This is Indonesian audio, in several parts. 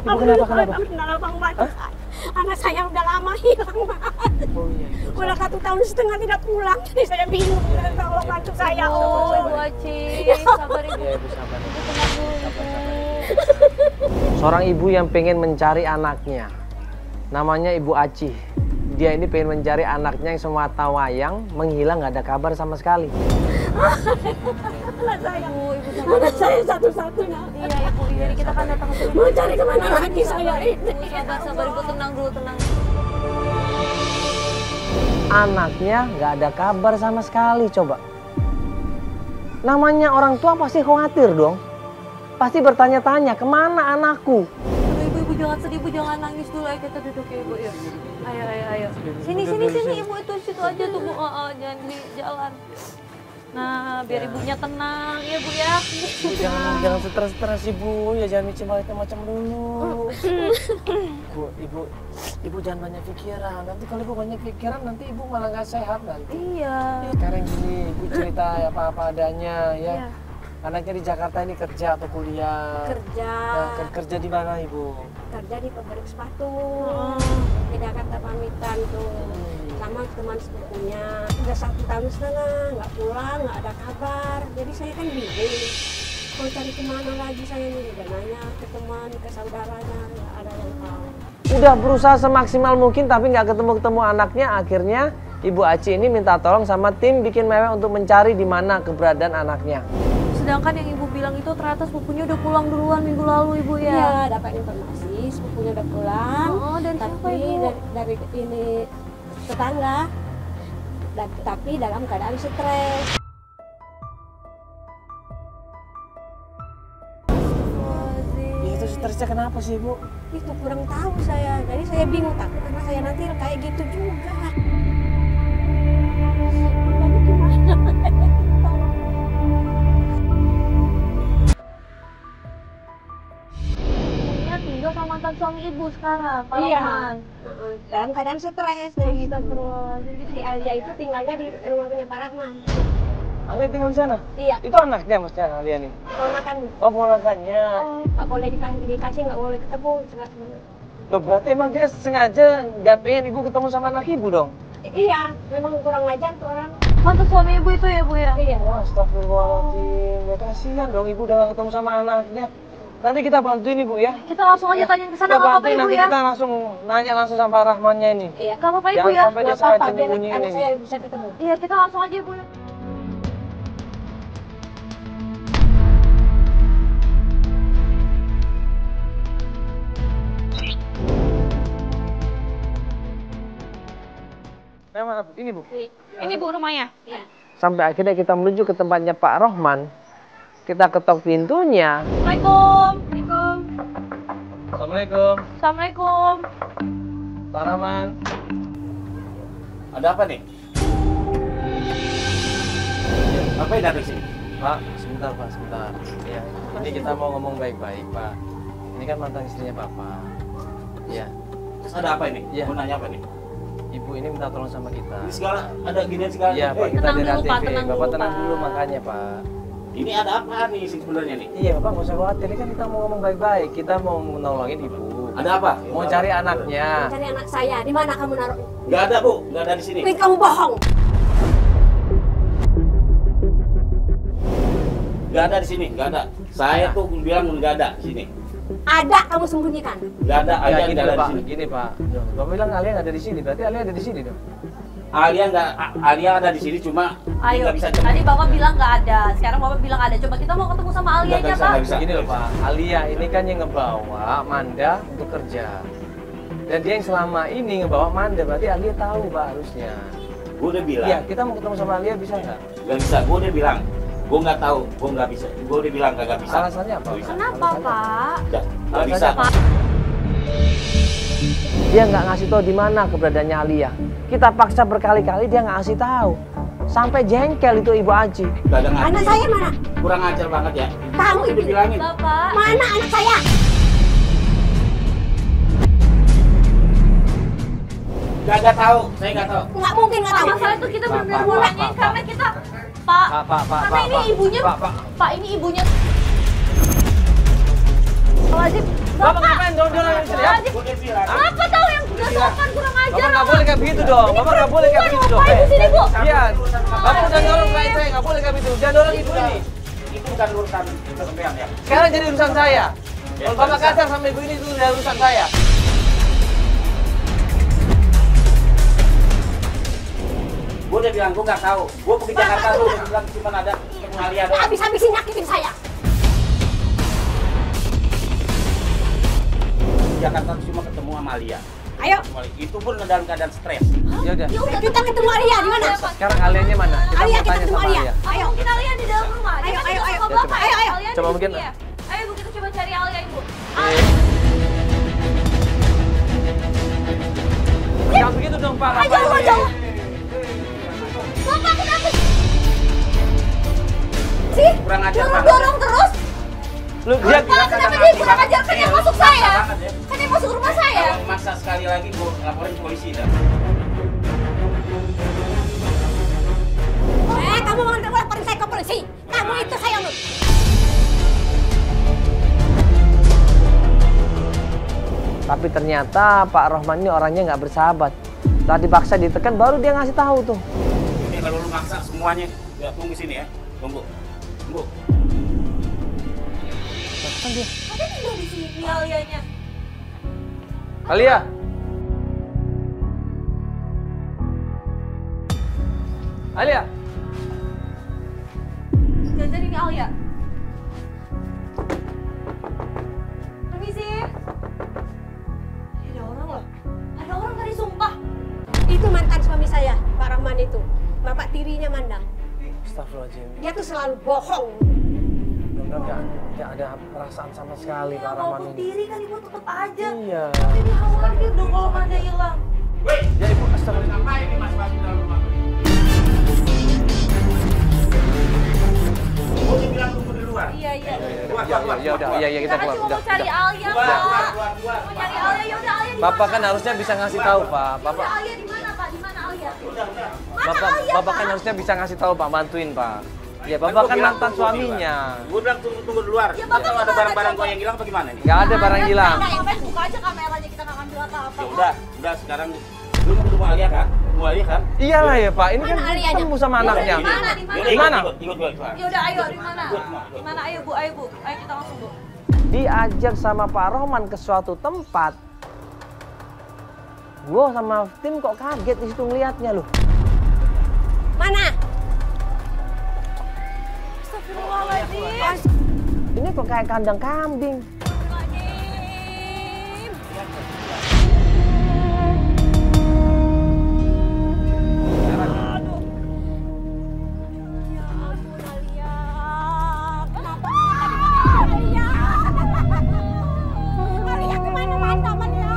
Ibu kenapa? Kenapa Bang Bantu? Anak saya udah lama hilang, Mas. Oh iya. Udah 1,5 tahun tidak pulang. Jadi saya bingung. Tolong bantu saya. Oh, Ibu Aci, sabar Ibu. Iya, Ibu sabar. Ibu tenang dulu, Ibu. Seorang ibu yang pengen mencari anaknya, namanya Ibu Aci. Dia ini pengen mencari anaknya yang semata wayang menghilang, nggak ada kabar sama sekali. Anak saya. Ibu sabar. Anak saya satu-satunya. Iya, Ibu. Ini kita kan datang ke sini. Mau cari kemana lagi saya ini? Ibu sabar, Ibu tenang dulu, tenang. Anaknya nggak ada kabar sama sekali, coba. Namanya orang tua pasti khawatir dong. Pasti bertanya-tanya, kemana anakku? Ibu jangan sedih, Ibu jangan nangis dulu. Ayo kita duduk ya, Ibu. Ya. Ayo. Sini, Ibu. Itu situ aja tuh, Bu. Jangan di jalan. Nah, biar ibunya tenang ya, Bu ya. Ibu jangan stres-stres Ibu, ya jangan mikir macam-macam dulu. Ibu jangan banyak pikiran. Nanti kalau Ibu banyak pikiran, nanti Ibu malah nggak sehat nanti. Iya. Sekarang gini, Ibu cerita apa-apa adanya ya. Iya. Anaknya di Jakarta ini kerja atau kuliah? Kerja. Nah, kerja di mana Ibu? Kerja di pabrik sepatu. Di Jakarta pamitan tuh. Sama teman sepupunya. Udah 1,5 tahun nggak pulang, nggak ada kabar. Jadi saya kan bingung. Mau cari kemana lagi saya nih? Udah nanya ke teman, ke saudaranya, nggak ada yang tahu. Udah berusaha semaksimal mungkin tapi nggak ketemu anaknya. Akhirnya Ibu Aci ini minta tolong sama tim Bikin Mewek untuk mencari di mana keberadaan anaknya. Sedangkan yang Ibu bilang itu ternyata sepupunya udah pulang duluan minggu lalu, Ibu ya? Iya, dapat informasi sepupunya udah pulang. Oh, dan siapa, tapi Ibu? dari ini tetangga. Tapi dalam keadaan stres. Ya, itu stresnya kenapa sih Ibu? Itu kurang tahu saya. Jadi saya bingung takut karena saya nanti kayak gitu juga. Jadi gimana? Tinggal sama mantan suami Ibu sekarang, Pak Iya. Rahman. Dalam keadaan stres kayak gitu terus. Jadi si Alia itu tinggalnya di rumahnya Pak Rahman. Alia tinggal di sana? Iya. Itu anaknya maksudnya Alia nih? Ponakan. Oh, ponakannya. Nggak boleh dikasih, nggak boleh ketemu. Loh, berarti emang dia sengaja nggak pengen Ibu ketemu sama anak Ibu dong? Iya, memang kurang ajar tuh orang. Mantan suami Ibu itu ya, Bu ya? Iya. Wah, astagfirullahaladzim. Ya kasihan dong Ibu udah nggak ketemu sama anaknya. Nanti kita bantuin Ibu ya. Kita langsung aja tanya ke sana, Kita nggak apa-apa bantuin, Ibu nanti ya? kita langsung nanya langsung sama Pak Rahmannya ini. Iya. Nggak apa-apa Ibu Jangan ya? sampai dia Nggak sengaja apa-apa, biar nyembunyiin anak ini. saya bisa ketemu. Iya, kita langsung aja Ibu ya. Nah, mana Bu? Ini Bu. Ini Bu rumahnya. Iya. Sampai akhirnya kita menuju ke tempatnya Pak Rohman. Kita ketok pintunya. Assalamualaikum. Assalamualaikum. Assalamualaikum. Pak Rahman. Ada apa nih? Apa yang datang sini? Pak, sebentar Pak, sebentar. Ya, ini kita mau ngomong baik-baik Pak. Ini kan mantan istrinya Bapak. Ya, Terus ada apa ini? Iya. Mau nanya apa nih? Ibu ini minta tolong sama kita. Ini segala, ada ginian segala. Iya Pak, kita Tenang dari dulu, Pak, TV. tenang Bapak dulu, tenang Pak. dulu makanya Pak. Ini ada apa nih sebenarnya nih? Iya Bapak, nggak usah khawatir. Ini kan kita mau ngomong baik-baik. Kita mau menolongin Ibu. Ada apa? Mau cari anaknya. Cari anak saya. Di mana kamu naruh? Gak ada Bu, gak ada di sini. Wih, kamu bohong. Gak ada di sini, gak ada. Saya tuh bilang gak ada di sini. Ada, kamu sembunyikan. Gak ada, Ya, Alia gini gak ada Pak, di sini. gini Pak. Bapak bilang Alia nggak ada di sini, berarti Alia ada di sini dong. Alia ada di sini cuma Ayo, nggak bisa tadi Bapak bilang nggak ada, sekarang Bapak bilang ada. Coba kita mau ketemu sama Alia Nggak aja, bisa, Pak. nggak bisa. Gini loh Pak, Alia ini kan yang ngebawa Manda untuk kerja. Dan dia yang selama ini ngebawa Manda, berarti Alia tahu Pak harusnya. Gue udah bilang, Iya, kita mau ketemu sama Alia bisa nggak? gak bisa. Gue udah bilang, gue nggak tahu, gue nggak bisa. Gue udah bilang gak bisa. Alasannya apa? Nggak bisa. Kenapa, Pak? Udah, nggak bisa. Alasannya Dia nggak ngasih tahu di mana keberadaannya Alia. Kita paksa berkali-kali dia nggak ngasih tahu. Sampai jengkel itu Ibu Aci. Gak ada Anak ngaji. saya mana? Kurang ajar banget ya. Kamu Udah itu. bilangin. Bapak. Mana anak saya? Gak tahu, saya gak tahu. Nggak mungkin nggak Pak, tahu. masalah itu kita benar-benar Pak, mau Pak, nanyain Pak, karena kita Pak, karena ini ibunya Pak. Pak, ini ibunya Lazim, Bapak ngapain dorong istri ya? Gua udah bilang. Apa tahu yang nggak sopan kurang ajar? Bapak nggak boleh kayak begitu dong. Bapak nggak boleh kayak begitu dong. Ngapain di sini, Bu? Iya. Bapak udah dorong kayak saya, nggak boleh kayak begitu. Jangan dorong ibu ini. Itu bukan urusan kesampean ya. Sekarang jadi urusan saya. Kalau Bapak kasar sama ibu ini itu udah urusan saya. Gua udah bilang gua nggak tahu. Gua pergi Jakarta lu udah bilang cuma ada Alia doang. Habis-habisin nyakitin saya. Jakarta cuma ketemu sama Alia. Ayo. Itu pun dalam keadaan stres. Ya udah. Ya udah kita ketemu Alia di mana? Sekarang Alianya mana? Kita Alia, mau kita tanya ketemu sama Alia. Alia. Ayo, mungkin Alia di dalam rumah. Ayo, Dia kan ayo, sama ayo. Bapak. Ayo, ayo. Alia Coba di mungkin- sini ya. Ayo, Bu, kita coba cari Alia, Ibu. Jangan begitu dong Pak. Ayo, Ngapain jauh, ini? jauh. Bapak kenapa sih? Kurang ajar banget. Dorong terus. Lu dia Pak, kenapa dia kurang ajar? Kan yang masuk saya. banget ya. Kan yang masuk rumah saya. Kalau maksa sekali lagi gua laporin ke polisi dah. Kamu mau laporin saya ke polisi? Kamu itu saya lu. Tapi ternyata Pak Rohman ini orangnya nggak bersahabat. Setelah dipaksa ditekan baru dia ngasih tahu tuh. Ini kalau lu maksa semuanya, ya tunggu sini ya. Tunggu. Tunggu. Kan dia. Ada tinggal di sini Alianya. Alia. Alia. Jangan ini Alia. Permisi. Ada orang loh. Ada orang tadi sumpah. Itu mantan suami saya, Pak Rahman itu. Bapak tirinya mandang. Astagfirullahaladzim. Dia tuh selalu bohong. Benar-benar nggak ada perasaan sama sekali Pak Rahman Walaupun ini. diri kan Ibu tetap aja. Iya. Tapi dia khawatir dong kalau Manda hilang. Woi, Ya Ibu, astagfirullah. ngapain ini Mas Mas di dalam rumah? Gua udah bilang tunggu di luar. Iya, iya. Keluar, Ya, keluar, ya udah, keluar. iya kita Kita kan keluar. cuma Udah, mau cari udah. Alia, Keluar, Pak. keluar, keluar. Mau cari Alia, ya udah Alia di mana? Bapak kan harusnya bisa ngasih tahu Pak. Ya Bapak, udah Alia di mana, Pak? Di mana Alia? Udah, udah. Bapak kan harusnya bisa ngasih tahu Pak, bantuin Pak. Ya Bapak kan mantan suaminya. Gua bilang tunggu di luar. Ya, Bapak Kalau ada gimana, barang-barang coba? gua yang hilang apa gimana nih? Nggak ada barang hilang. Ngapain buka aja kameranya, kita nggak ngambil apa-apa. Ya udah sekarang lu mau ketemu Alia kan? Ketemu Alia kan? Iyalah ya Pak, ini kan Mana Alianya? ketemu sama anaknya. Di mana? Di mana? Yaudah, Di mana? Ikut gua, ikut. Ya udah ayo, di mana? Di mana? Ayo Bu, ayo Bu. Ayo kita langsung Bu. Diajak sama Pak Rohman ke suatu tempat. Gua sama tim kok kaget di situ ngeliatnya loh. Mana? Astagfirullahaladzim. Ini kok kayak kandang kambing. Ya ampun Alia. Kenapa Alia? Alia kemana-mana Alia?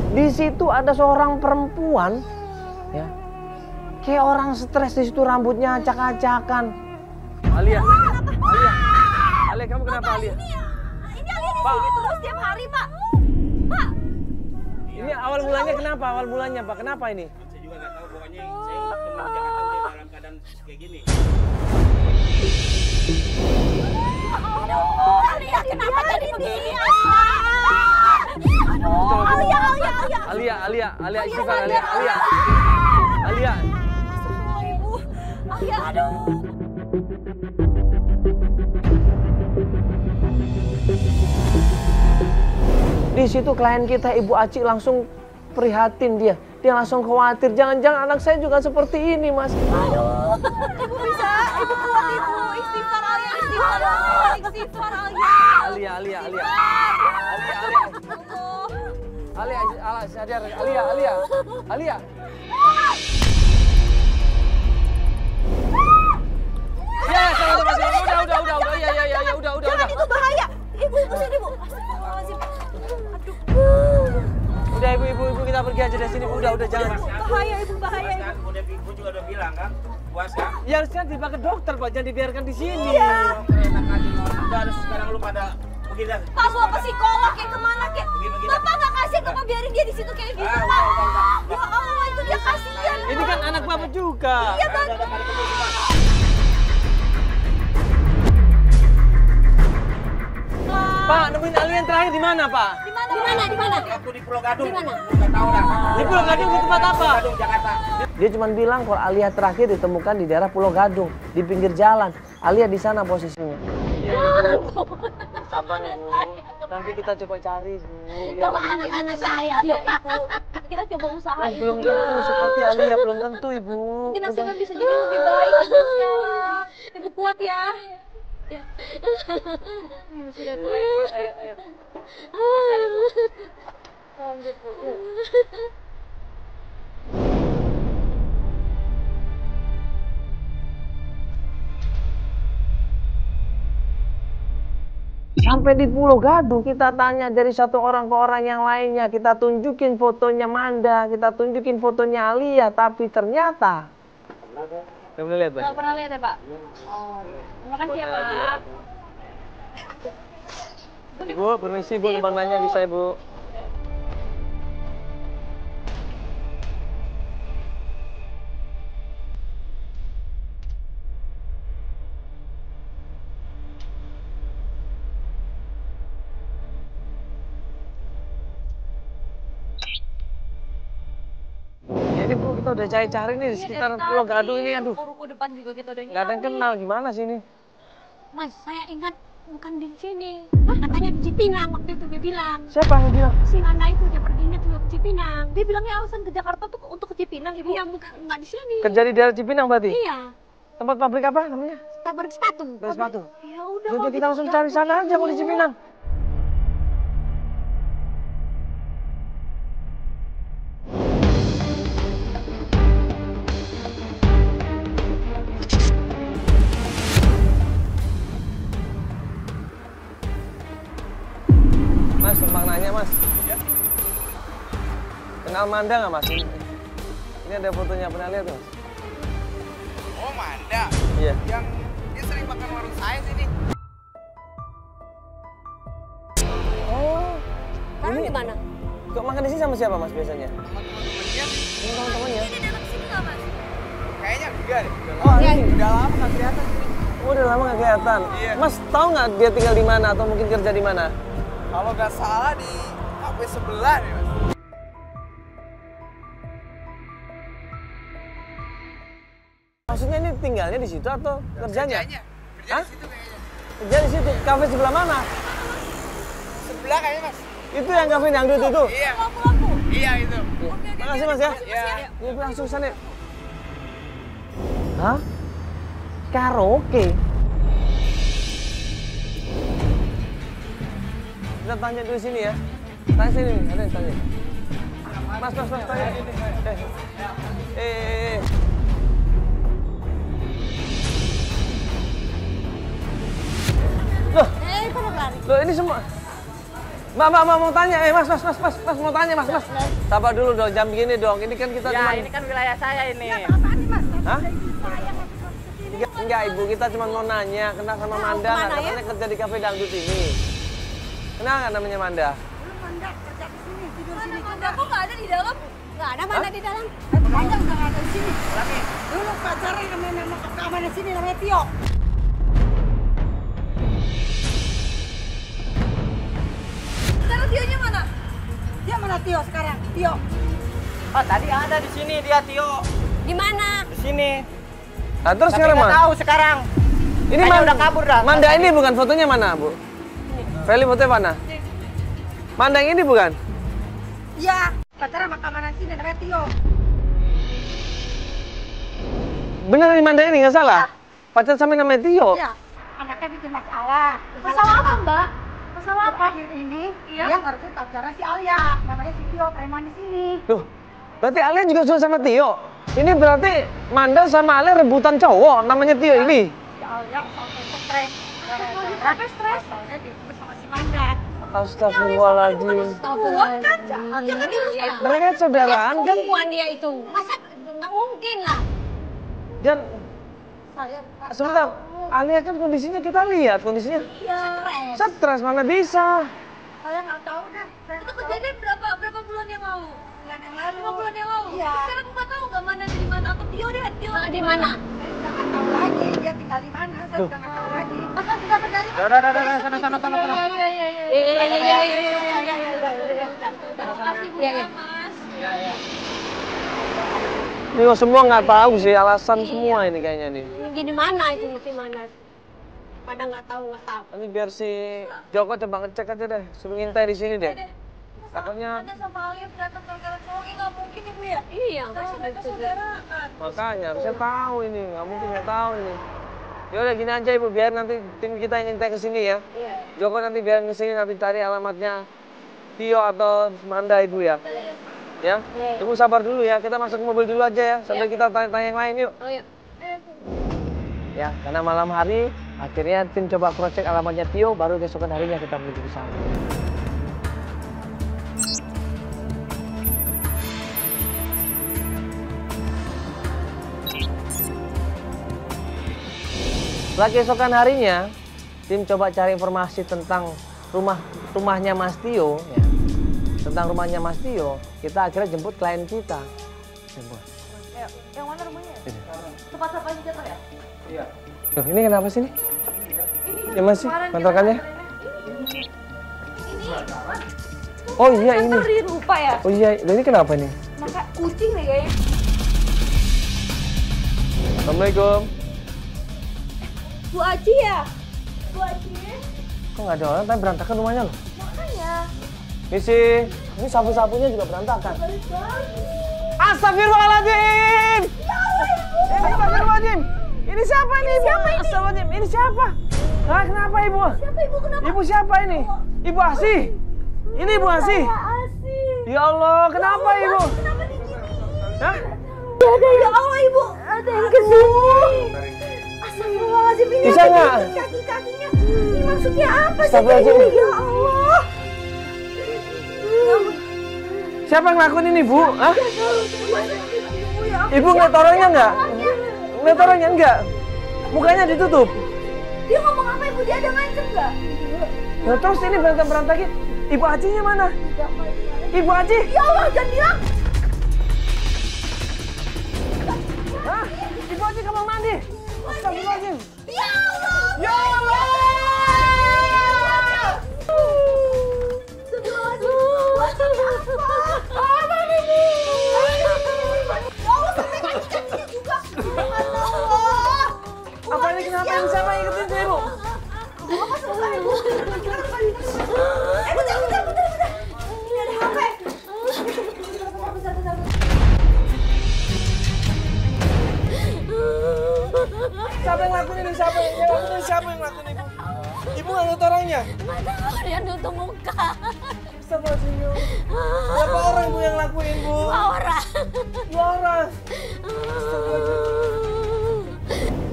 Di situ ada seorang perempuan, ya, kayak orang stres di situ, rambutnya acak-acakan. Alia, Alia, kamu kenapa Alia? Ini Alia di Pak. sini terus tiap hari, Pak. Pak. Ini awal mulanya kenapa? Awal mulanya Pak, kenapa ini? Saya juga nggak tahu, pokoknya saya udah ketemu di Jakarta udah dalam keadaan kayak gini. Aduh, Alia kenapa jadi begini? Aduh, Alia. Alia, istighfar, Alia. Astagfirullah, Ibu. Alia, aduh. Di situ klien kita Ibu Aci langsung prihatin dia. Dia langsung khawatir, jangan-jangan anak saya juga seperti ini, Mas. Ibu bisa, Ibu kuat Ibu. Istighfar Alia, istighfar Alia, istighfar Alia. Alia. Allah. Alia, sadar. Alia. Ya, sama Mas. Udah. Ya, udah. Jangan, itu bahaya. Ibu sini, Bu. Astagfirullahaladzim. Udah, Ibu, kita pergi aja dari sini. Udah, jangan. Bahaya, Ibu, bahaya, Ibu. Kan gua juga udah bilang kan, puas kan? Ya harusnya dibawa ke dokter, Pak. Jangan dibiarkan di sini. Enak aja, udah sekarang lu pada pergi dah. Pak bawa ke psikolog kayak kemana kayak? Pergi dah. Bapak nggak kasihan Bapak biarin dia di situ kayak gitu Ah, Pak. udah. Ya Allah itu dia kasihan. Ini kan anak Bapak juga. Iya Bang. Ada kali ketemu Pak. Pak, nemuin alien terakhir di mana, Pak? Di mana? Di mana? Waktu di Pulau Gadung. Di mana? Nggak tahu dah. Di Pulau Gadung di tempat apa? Pulau Gadung, Jakarta. Dia cuma bilang kalau Alia terakhir ditemukan di daerah Pulau Gadung, di pinggir jalan. Alia di sana posisinya. Sabar ya, Bu. Nanti kita coba cari, Bu. Coba anak-anak saya, yuk aku. Kita coba usaha. Belum tentu seperti Alia, belum tentu, Ibu. Mungkin nasibnya bisa jadi lebih baik. Ya. Ibu kuat ya. Ya. Sudah baik. Ayo, ayo. Lanjut, Bu. Sampai di Pulau Gadung kita tanya dari satu orang ke orang yang lainnya, kita tunjukin fotonya Manda, kita tunjukin fotonya Alia, tapi ternyata nggak pernah lihat, Pak? Nggak pernah lihat ya, Pak? Oh, terima kasih ya, Pak. Ibu, permisi Bu, numpang nanya bisa Ibu. Jadi Bu, kita udah cari-cari nih di sekitar Pulau Gadung ini, aduh. Ruko depan juga kita udah Nggak ada yang kenal, gimana sih ini? Mas, saya ingat bukan di sini. Katanya di Cipinang waktu itu dia bilang. Siapa yang bilang? Si Nana itu dia perginya tuh ke Cipinang. Dia bilangnya alasan ke Jakarta tuh untuk ke Cipinang, Ibu. Iya, bukan nggak di sini. Kerja di daerah Cipinang berarti? Iya, Tempat pabrik apa namanya? pabrik sepatu. Pabrik sepatu. Ya udah. Jadi kalau kita gitu langsung cari sana aja kalau di Cipinang. Mas, numpang nanya Mas. Kenal Manda nggak Mas? Ini ada fotonya, pernah lihat Mas? Oh, Manda. Iya. Yang dia sering makan warung saya sini. Oh, Sekarang di mana? kok makan di sini sama siapa Mas biasanya? Sama teman-temannya. Ini teman-temannya. Dia datang ke sini nggak, Mas? Kayaknya enggak deh. Oh, Iya, ini. Udah lama nggak kelihatan sini. Oh, udah lama nggak kelihatan. Iya. Mas tahu nggak dia tinggal di mana atau mungkin kerja di mana? Kalau nggak salah di kafe sebelah nih, Mas. Maksudnya ini tinggalnya di situ atau kerjanya? Kerja Hah? di situ kayaknya. Kerja di situ. Kafe sebelah mana? Sebelah kayaknya, Mas. Itu yang kafe dangdut itu. Iya. Laku-laku. Iya itu. Makasih Mas ya. Iya. Yuk langsung sana. Hah? Karaoke? Kita tanya dulu sini ya. Tanya sini, ada yang tanya. Mas, tanya. Loh, Kok lari? loh ini semua. Mbak, mau tanya. Mas, mau tanya, Mas. Sabar dulu dong, jam begini dong. Ini kan kita cuma... Ini kan wilayah saya ini. Hah? Enggak, Ibu, kita cuma mau nanya. Kenal sama Manda nggak? Katanya kerja di kafe dangdut ini. Kenal nggak namanya Manda? Manda kerja di sini, tidur Mana sini. Manda kok nggak ada di dalam? Nggak ada Manda di dalam. Manda udah nggak ada di sini. Dulu pacarnya nama kamarnya di sini namanya Tio. Sekarang Tionya mana? Dia mana Tio sekarang? Tio. Oh, tadi ada di sini dia Tio. Di mana? Di sini. Nah, terus Tapi sekarang nggak mana? tahu sekarang. Ini Kayaknya udah kabur dah. Manda ini bukan fotonya mana, Bu? Feli fotonya mana? Manda yang ini bukan? Iya. Pacarnya sama kamarnya sini namanya Tio. Bener ini Manda ini, nggak salah? Pacar sama namanya Tio? Iya. Anaknya bikin masalah. Masalah apa, Mbak? Masalah apa? Akhir ini Iya. dia ngerti pacarnya si Alia. Namanya si Tio, preman di sini. Loh, berarti Alia juga suka sama Tio? Ini berarti Manda sama Alia rebutan cowok namanya Tio ini? Si Alia sampai stres. Sampai stres? Soalnya direbut sama si Manda. Astagfirullahaladzim. Buat kan? Dia kan dia. Mereka saudaraan kan? Perempuan dia itu. Masa nggak mungkin lah. Dan Sebentar, Alia kan kondisinya kita lihat kondisinya. Iya. Stres mana bisa? Saya nggak tahu deh. Itu kejadian berapa bulan yang lalu? Bulan yang lalu. 5 bulan yang lalu. Iya. Sekarang nggak tahu nggak mana di mana atau Tio deh. Tio Di mana? Nggak tahu lagi dia tinggal di mana. Saya udah nggak tahu lagi. Masa sudah terjadi? Udah, sana. Iya. Mas. Ini kok semua nggak tahu sih alasan semua ini kayaknya nih. Di mana itu di mana? Pada nggak tahu. Nanti biar si Joko coba ngecek aja deh, suruh ngintai di sini deh. Takutnya Ada sama Alia berantem gara-gara cowok nggak mungkin ibu ya? Iya, Tahu mereka saudara kan. makanya saya tahu ini, nggak mungkin nggak tahu ini. Ya udah gini aja ibu, biar nanti tim kita yang ngintai ke sini ya. Iya. Joko nanti biar ke sini nanti cari alamatnya Tio atau Manda ibu ya. Ya, ibu sabar dulu ya, kita masuk ke mobil dulu aja ya, sampai kita tanya-tanya yang lain yuk. Oh iya. Ya, karena malam hari akhirnya tim coba cross check alamatnya Tio, baru keesokan harinya kita menuju ke sana. Setelah keesokan harinya, tim coba cari informasi tentang rumahnya Mas Tio, ya. Tentang rumahnya Mas Tio, kita akhirnya jemput klien kita. Jemput. Yang mana rumahnya? Ini. Tempat apa aja jatuh ya? Iya. Tuh, ini kenapa sih nih? Ini Ya masih, kemarin kontrakannya? Ini. Oh iya ini. Cari lupa ya? Oh iya, ini kenapa nih? Maka kucing nih kayaknya. Assalamualaikum. Bu Aji ya? Bu Aji? Kok nggak ada orang, tapi berantakan rumahnya loh. Makanya. Ini sapu-sapunya juga berantakan. Astagfirullahaladzim! Astagfirullahaladzim! Ini siapa ini ibu? Astagfirullahaladzim, ini siapa? Hah, kenapa ibu? Siapa ibu kenapa? Ibu siapa ini? Ibu Asih? Ini Ibu Asih? Asih. Ya Allah, kenapa ibu? Kenapa di sini? Hah? Ada ya Allah ibu. Ada yang kena. Astagfirullahaladzim ini Bisa ada nggak? kaki-kakinya. Ini maksudnya apa sih? Astagfirullahaladzim. Ini? Ya Allah. Siapa yang ngelakuin ini, Bu? Hah? Ya Ibu ngeliat orangnya nggak? Ngeliat orangnya nggak? Mukanya ditutup. dia ngomong apa ibu? Dia ada ngancem nggak? Nah, terus ini berantakin. Ibu Ajinya mana? Ibu Aji? Ya Allah jangan bilang. Hah? Ibu Aji kamar mandi? Astagfirullahaladzim. Ya Allah. Ya Allah! Apa ini kenapa ini siapa yang ikutin saya, Bu? Bentar. Ini ada HP. Siapa yang ngelakuin ini? Siapa yang ngelakuin Ibu? Ibu nggak ngeliat orangnya? Dia nutup muka. Astagfirullahaladzim. Berapa orang Ibu yang ngelakuin, Bu? 2 orang. 2 orang.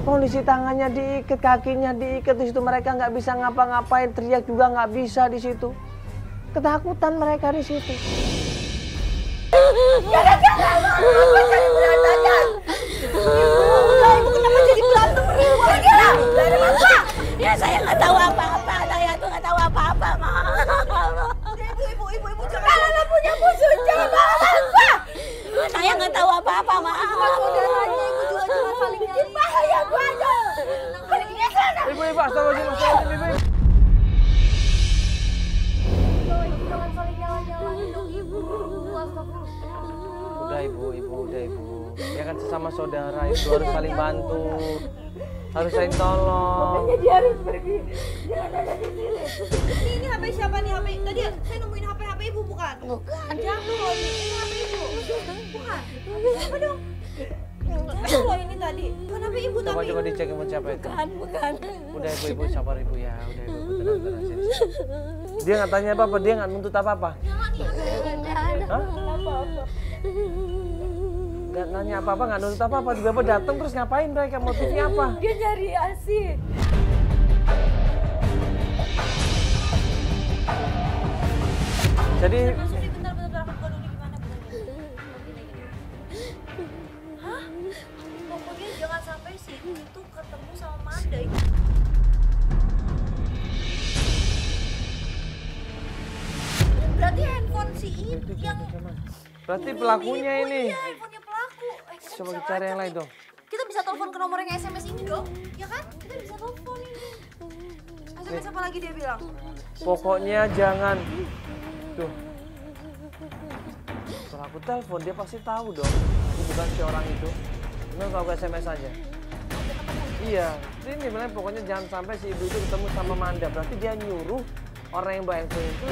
Kondisi tangannya diikat, kakinya diikat, di situ mereka nggak bisa ngapa-ngapain, teriak juga nggak bisa di situ. Ketakutan mereka di situ. Ibu kenapa jadi berantem ribut? Pergi lah dari mata. Ya saya nggak tahu apa-apa. Saya tuh nggak tahu apa-apa, Ma. Ibu jangan. Kalau punya musuh jangan apa. Saya nggak tahu apa-apa, Ma. Saudaranya ibu juga jangan saling bikin bahaya gua aja. Perginya sana. Ibu, astagfirullahaladzim, Ibu. Jangan saling nyala-nyalain dong ibu. Udah Ibu. Ya kan sesama saudara itu harus saling bantu. Harus saling tolong. Dia harus pergi. Jangan ada di sini. Ini HP siapa nih HP? Tadi saya nemuin HP ibu bukan? Bukan. Jangan loh, ini HP ibu. Bukan. Siapa dong? Siapa loh ini tadi? Kenapa ibu tapi? Coba dicek ibu siapa itu. Bukan. Udah Ibu sabar Ibu ya. Udah Ibu tenang sini. Dia nggak tanya apa-apa, dia nggak nuntut apa-apa. Hah? Nggak nanya apa-apa, nggak nuntut apa-apa. Tiba-tiba datang terus ngapain mereka? Motifnya apa? Dia nyari Asih. Jadi Bentar, aku buka dulu gimana Hah? Pokoknya jangan sampai si ibu itu ada itu. Berarti handphone si itu yang Berarti pelakunya ini. Iya, handphonenya pelaku. Kita Coba bisa kita cari yang lacak lain nih. dong. Kita bisa telepon ke nomor yang SMS ini dong, ya kan? Kita bisa telepon ini. SMS apa lagi dia bilang? Pokoknya jangan. Tuh. Kalau aku telepon dia pasti tahu dong. Aku bukan si orang itu. Cuma kalau SMS aja. Iya, ini bilang pokoknya jangan sampai si ibu itu ketemu sama Manda. Berarti dia nyuruh orang yang bawa handphone itu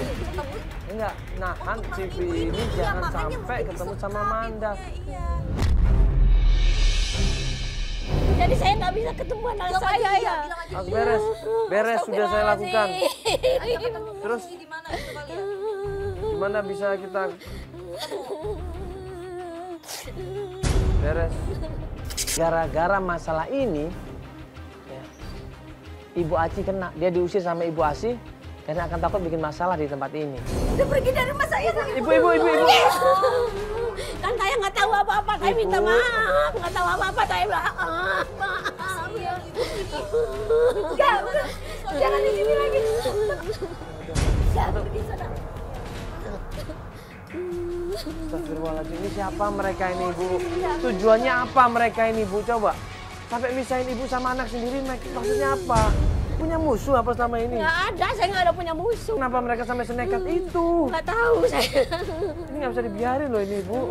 enggak nahan si ibu ini jangan sampai ketemu sama Manda. Iya. Jadi saya nggak bisa ketemu anak saya ya. Mas beres sudah saya lakukan. Terus Di mana itu kali ya? gimana bisa kita beres? Gara-gara masalah ini, ya, Ibu Aci kena. Dia diusir sama Ibu Asi karena akan takut bikin masalah di tempat ini. Udah pergi dari rumah saya. Ibu. Kan saya nggak tahu apa-apa, saya minta maaf. Nggak tahu apa-apa, saya maaf. Enggak, udah. Jangan di sini lagi. Jangan pergi sana. Astagfirullahaladzim, ini siapa mereka ini Ibu? Tujuannya apa mereka ini Bu? Coba. Sampai misahin Ibu sama anak sendiri, maksudnya apa? Punya musuh apa selama ini? Nggak ada, saya nggak ada punya musuh. Kenapa mereka sampai senekat itu? Nggak tahu saya. Ini nggak bisa dibiarin loh ini Bu.